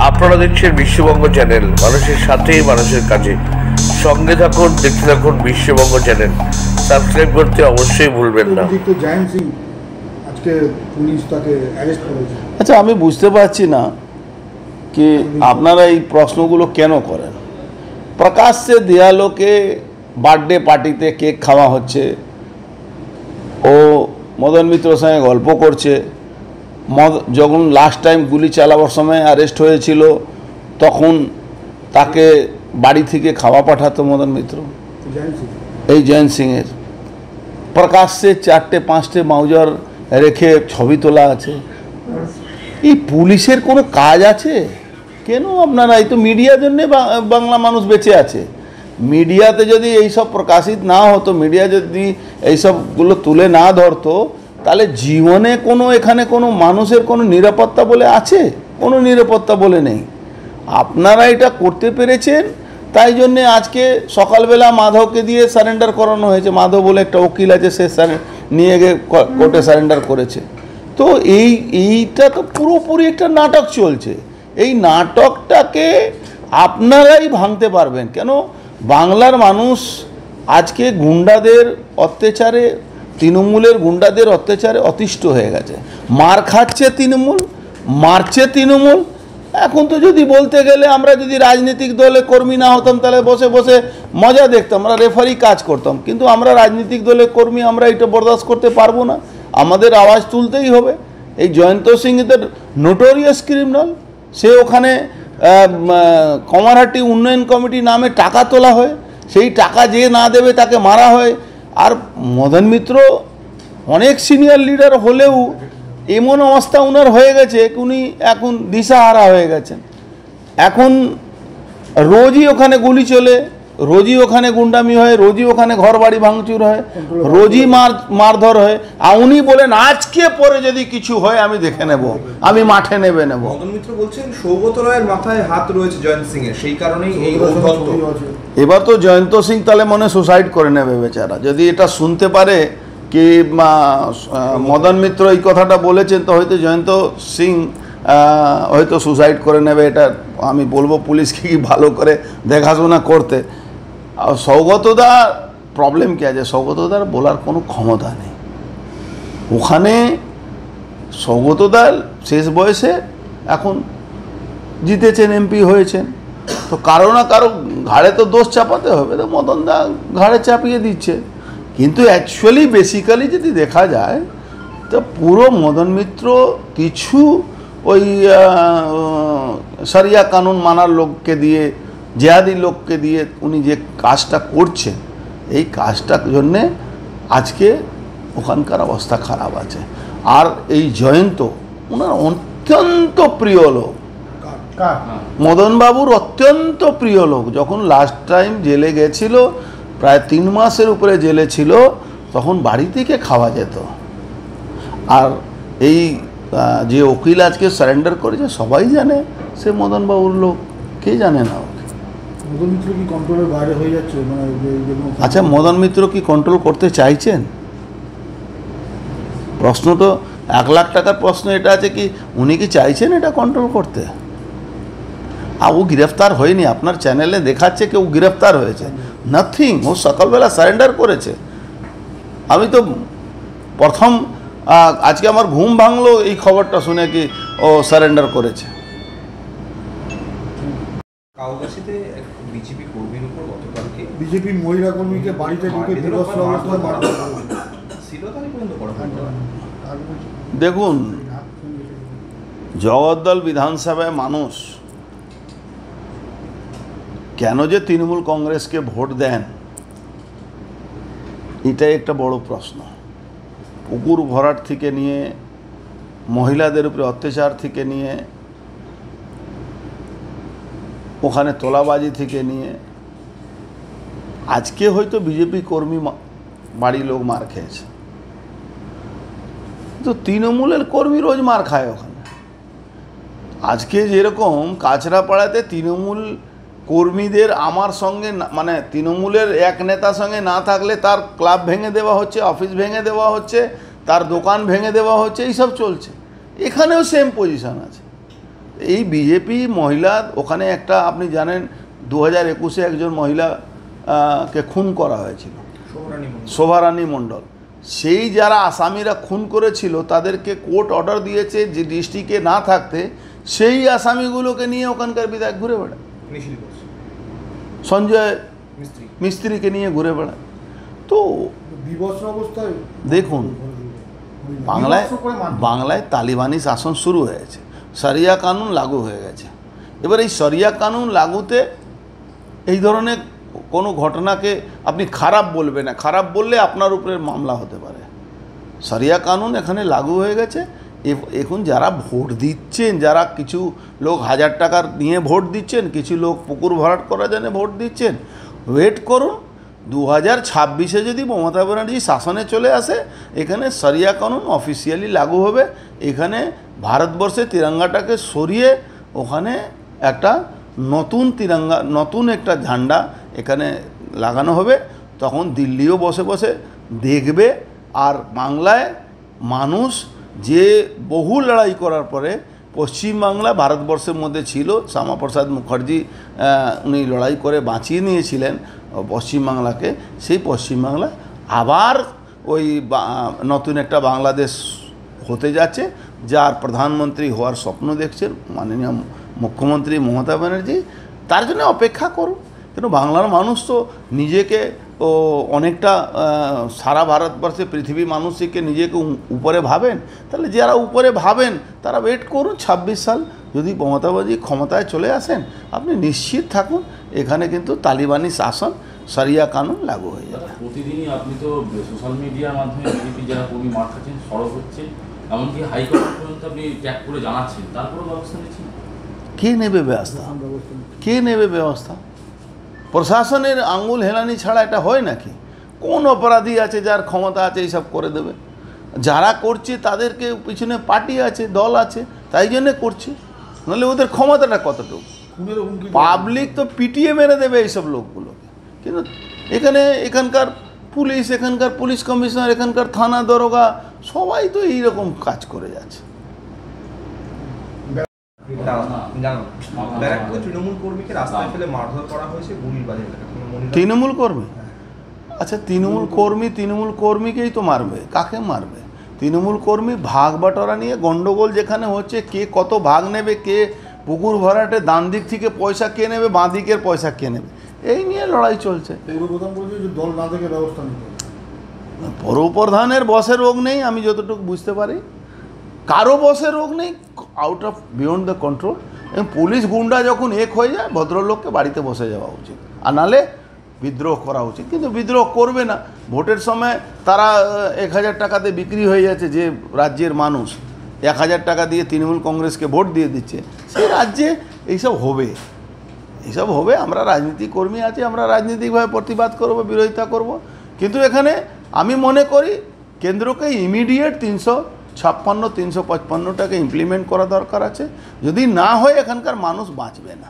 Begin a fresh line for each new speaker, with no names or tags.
আপনারা দেখছেন বিশ্ববঙ্গ চ্যানেল, মানুষের সাথে মানুষের কাছে। সঙ্গে থাকুন, দেখতে থাকুন বিশ্ববঙ্গ চ্যানেল। সাবস্ক্রাইব করতে অবশ্যই ভুলবেন না।
জয়ন্ত সিং আজকে পুলিশ তাকে অ্যারেস্ট করেছে।
আচ্ছা, আমি বুঝতে পারছি না কি আপনারা এই প্রশ্নগুলো কেন করেন। প্রকাশ্যে দেয়ালোকে বার্থডে পার্টিতে কেক খাওয়া হচ্ছে, ও মদন মিত্রর সঙ্গে গল্প করছে। যখন লাস্ট টাইম গুলি চালাবার সময় অ্যারেস্ট হয়েছিল তখন তাকে বাড়ি থেকে খাওয়া পাঠাতো মদন মিত্র, এই জয়ন্ত সিংয়ের। প্রকাশ্যে 4-5টে মাউজার রেখে ছবি তোলা আছে। এই পুলিশের কোনো কাজ আছে কেন? আপনারা এই তো মিডিয়ার জন্যে বাংলা মানুষ বেঁচে আছে। মিডিয়াতে যদি এইসব প্রকাশিত না হতো, মিডিয়া যদি এইসবগুলো তুলে না ধরতো, তাহলে জীবনে কোনো এখানে কোনো মানুষের কোনো নিরাপত্তা বলে আছে? কোনো নিরাপত্তা বলে নেই। আপনারা এটা করতে পেরেছেন, তাই জন্যে আজকে সকালবেলা মাধবকে দিয়ে সারেন্ডার করানো হয়েছে। মাধব বলে একটা উকিল আছে, সে নিয়ে গিয়ে কোর্টে সারেন্ডার করেছে। তো এইটা তো পুরোপুরি একটা নাটক চলছে। এই নাটকটাকে আপনারাই ভাঙতে পারবেন কেন? বাংলার মানুষ আজকে গুন্ডাদের অত্যাচারে, তৃণমূলের গুন্ডাদের অত্যাচারে অতিষ্ঠ হয়ে গেছে। মার খাচ্ছে তৃণমূল, মারছে তৃণমূল। এখন তো যদি বলতে গেলে আমরা যদি রাজনৈতিক দলে কর্মী না হতাম, তাহলে বসে বসে মজা দেখতাম, আমরা রেফারি কাজ করতাম। কিন্তু আমরা রাজনৈতিক দলের কর্মী, আমরা এটা বরদাস্ত করতে পারবো না। আমাদের আওয়াজ তুলতেই হবে। এই জয়ন্ত সিং এদের নোটোরিয়াস ক্রিমিনাল। সে ওখানে কমারহাটি উন্নয়ন কমিটি নামে টাকা তোলা হয়, সেই টাকা যে না দেবে তাকে মারা হয়। আর মদন মিত্র অনেক সিনিয়র লিডার হলেও এমন অবস্থা ওনার হয়ে গেছে, উনি এখন দিশাহারা হয়ে গেছেন। এখন রোজই ওখানে গুলি চলে, রোজই ওখানে গুন্ডামি হয়, রোজই ওখানে ঘর বাড়ি ভাঙচুর হয়, রোজই মারধর হয়। আর উনি বলেন আজকে পরে যদি কিছু হয় আমি দেখে নেব, আমি মাঠে নেব।
মদন মিত্র বলছেন সৌগত রায়ের মাথায় হাত রয়েছে জয়ন্ত সিং এর, সেই কারণেই এই ঔদ্ধত্য।
এবার তো জয়ন্ত সিং তাহলে মনে সুসাইড করে নেবে বেচারা, যদি এটা শুনতে পারে কি মদন মিত্র এই কথাটা বলেছেন, তো হয়তো জয়ন্ত সিং হয়তো সুসাইড করে নেবে। এটা আমি বলবো পুলিশকে কি ভালো করে দেখাশোনা করতে। আর সৌগতদার প্রবলেম কি আছে? সৌগতদার বলার কোনো ক্ষমতা নেই ওখানে। সৌগতদার শেষ বয়সে এখন জিতেছেন, এমপি হয়েছেন, তো কারো না কারো ঘাড়ে তো দোষ চাপাতে হবে। তো মদনদা ঘাড়ে চাপিয়ে দিচ্ছে। কিন্তু অ্যাকচুয়ালি বেসিক্যালি যদি দেখা যায় তো পুরো মদন মিত্র কিছু ওই শরিয়া কানুন মানার লোককে দিয়ে, জেহাদি লোককে দিয়ে উনি যে কাজটা করছেন, এই কাজটার জন্যে আজকে ওখানকার অবস্থা খারাপ আছে। আর এই জয়ন্ত ওনার অত্যন্ত প্রিয় লোক, মদনবাবুর অত্যন্ত প্রিয় লোক। যখন লাস্ট টাইম জেলে গেছিল, প্রায় 3 মাসের উপরে জেলে ছিল, তখন বাড়ি থেকে খাওয়া যেত। আর এই যে উকিল আজকে সারেন্ডার করেছে, সবাই জানে সে মদনবাবুর লোক, কে জানে না ওকে?
মদন মিত্র কি কন্ট্রোলের বাইরে হয়ে যাচ্ছে?
আচ্ছা, মদন মিত্র কি কন্ট্রোল করতে চাইছেন? প্রশ্ন তো 1 লাখ টাকার প্রশ্ন এটা আছে কি উনি কি চাইছেন এটা কন্ট্রোল করতে? আর ও গ্রেফতার হয়নি, আপনার চ্যানেলে দেখাচ্ছে কি ও গ্রেফতার হয়েছে। নাথিং, ও সকালবেলা সারেন্ডার করেছে। আমি তো প্রথম আজকে আমার ঘুম ভাঙলো এই খবরটা শুনে কি ও সারেন্ডার করেছে।
কাউগাছিতে এক বিজেপি কর্মীর উপর গতকালকে
বিজেপি মহিলা কর্মীকে বাড়িতে ঢুকে
দেখুন, জগদ্দল বিধানসভায় মানুষ কেন যে তৃণমূল কংগ্রেসকে ভোট দেন, এটাই একটা বড় প্রশ্ন। পুকুর ভরাট থেকে নিয়ে, মহিলাদের উপরে অত্যাচার থেকে নিয়ে, ওখানে তোলাবাজি থেকে নিয়ে, আজকে হয়তো বিজেপি কর্মী বাড়ি লোক মার খেয়েছে, তো তৃণমূলের কর্মী রোজ মার খায় ওখানে। আজকে যেরকম কাছড়াপাড়াতে তৃণমূল কর্মীদের আমার সঙ্গে মানে তৃণমূলের এক নেতার সঙ্গে না থাকলে তার ক্লাব ভেঙে দেওয়া হচ্ছে, অফিস ভেঙে দেওয়া হচ্ছে, তার দোকান ভেঙে দেওয়া হচ্ছে, এইসব চলছে। এখানেও সেম পজিশন আছে। এই বিজেপি মহিলা ওখানে একটা আপনি জানেন 2021-এ একজন মহিলা কে খুন করা হয়েছিল, শোভারানী মণ্ডল। সেই যারা আসামিরা খুন করেছিল তাদেরকে কোর্ট অর্ডার দিয়েছে যে ডিস্ট্রিক্টে না থাকতে, সেই আসামিগুলোকে নিয়ে ওখানকার বিধায়ক ঘুরে বেড়ায়, সঞ্জয় মিস্ত্রিকে নিয়ে ঘুরে বেড়ায়। তো
বিভৎস অবস্থায়
দেখুন, বাংলায় তালিবানি শাসন শুরু হয়েছে, শরিয়া কানুন লাগু হয়ে গেছে। এবার এই শরিয়া কানুন লাগুতে এই ধরনের কোনো ঘটনাকে আপনি খারাপ বলবেন না, খারাপ বললে আপনার উপরে মামলা হতে পারে। শরিয়া কানুন এখানে লাগু হয়ে গেছে। এখন যারা ভোট দিচ্ছেন, যারা কিছু লোক 1000 টাকার নিয়ে ভোট দিচ্ছেন, কিছু লোক পুকুর ভরাট করার জন্য ভোট দিচ্ছেন, ওয়েট করুন 2026-এ যদি মমতা ব্যানার্জি শাসনে চলে আসে, এখানে শরিয়া কানুন অফিসিয়ালি লাগু হবে। এখানে ভারতবর্ষে তিরঙ্গাটাকে সরিয়ে ওখানে একটা নতুন তিরঙ্গা, নতুন একটা ঝান্ডা এখানে লাগানো হবে। তখন দিল্লিও বসে বসে দেখবে। আর বাংলায় মানুষ যে বহু লড়াই করার পরে পশ্চিমবাংলা ভারতবর্ষের মধ্যে ছিল, শ্যামাপ্রসাদ মুখার্জি উনি লড়াই করে বাঁচিয়ে নিয়েছিলেন পশ্চিমবাংলাকে। সেই পশ্চিমবাংলা আবার ওই নতুন একটা বাংলাদেশ হতে যাচ্ছে, যার প্রধানমন্ত্রী হওয়ার স্বপ্ন দেখছেন মাননীয় মুখ্যমন্ত্রী মমতা ব্যানার্জি। তার জন্য অপেক্ষা করুন। কিন্তু বাংলার মানুষ তো নিজেকে অনেকটা সারা ভারতবর্ষে পৃথিবীর মানুষকে নিজেকে উপরে ভাবেন। তাহলে যারা উপরে ভাবেন তারা ওয়েট করুন 26 সাল, যদি মমতা ব্যানার্জি ক্ষমতায় চলে আসেন, আপনি নিশ্চিত থাকুন এখানে কিন্তু তালিবানি শাসন, শরিয়া কানুন লাগু হয়ে যাবে।
প্রতিদিনই আপনি তো সোশ্যাল মিডিয়ার মাধ্যমে বিজেপি যারা কর্মী মাঠ খাচ্ছেন, সরব হচ্ছে, এমনকি হাইকোর্ট পর্যন্ত আপনি ট্যাগ করে জানাচ্ছেন, তারপরেও ব্যবস্থা নিচ্ছেন। কে নেবে ব্যবস্থা? কে নেবে ব্যবস্থা? প্রশাসনের আঙুল হেলানি ছাড়া এটা হয় নাকি? কোন অপরাধী আছে যার ক্ষমতা আছে এইসব করে দেবে? যারা করছে তাদেরকে পিছনে পার্টি আছে, দল আছে, তাই জন্যে করছে। নাহলে ওদের ক্ষমতাটা কতটুকু? পাবলিক তো পিটিয়ে মেরে দেবে এইসব লোকগুলোকে। কিন্তু এখানকার পুলিশ কমিশনার, এখানকার থানা দরোগা সবাই তো এইরকম কাজ করে যাচ্ছে। তৃণমূল কর্মী? আচ্ছা, তৃণমূল কর্মীকেই তো মারবে। কাকে মারবে? তৃণমূল কর্মী ভাগ বাটোয়ারা নিয়ে গন্ডগোল যেখানে হচ্ছে, কে কত ভাগ নেবে, কে পুকুর ভরাটে ডান দিক থেকে পয়সা কে নেবে, বাঁ দিকের পয়সা কে নেবে, এই নিয়ে লড়াই চলছে। পৌরপ্রধানের বসের রোগ নেই, আমি যতটুকু বুঝতে পারি কারো বসের রোগ নেই, out of beyond the control. এবং পুলিশ গুন্ডা যখন এক হয়ে যায়, ভদ্রলোককে বাড়িতে বসে যাওয়া উচিত, আর নাহলে বিদ্রোহ করা উচিত। কিন্তু বিদ্রোহ করবে না। ভোটের সময় তারা 1000 টাকাতে বিক্রি হয়ে যাচ্ছে। যে রাজ্যের মানুষ 1000 টাকা দিয়ে তৃণমূল কংগ্রেসকে ভোট দিয়ে দিচ্ছে, সেই রাজ্যে এইসব হবে। আমরা রাজনীতি কর্মী আছি, আমরা রাজনীতিকভাবে প্রতিবাদ করব, বিরোধিতা করব। কিন্তু এখানে আমি মনে করি কেন্দ্রকে ইমিডিয়েট 356, 355টাকে ইমপ্লিমেন্ট করা দরকার আছে। যদি না হয় এখানকার মানুষ বাঁচবে না।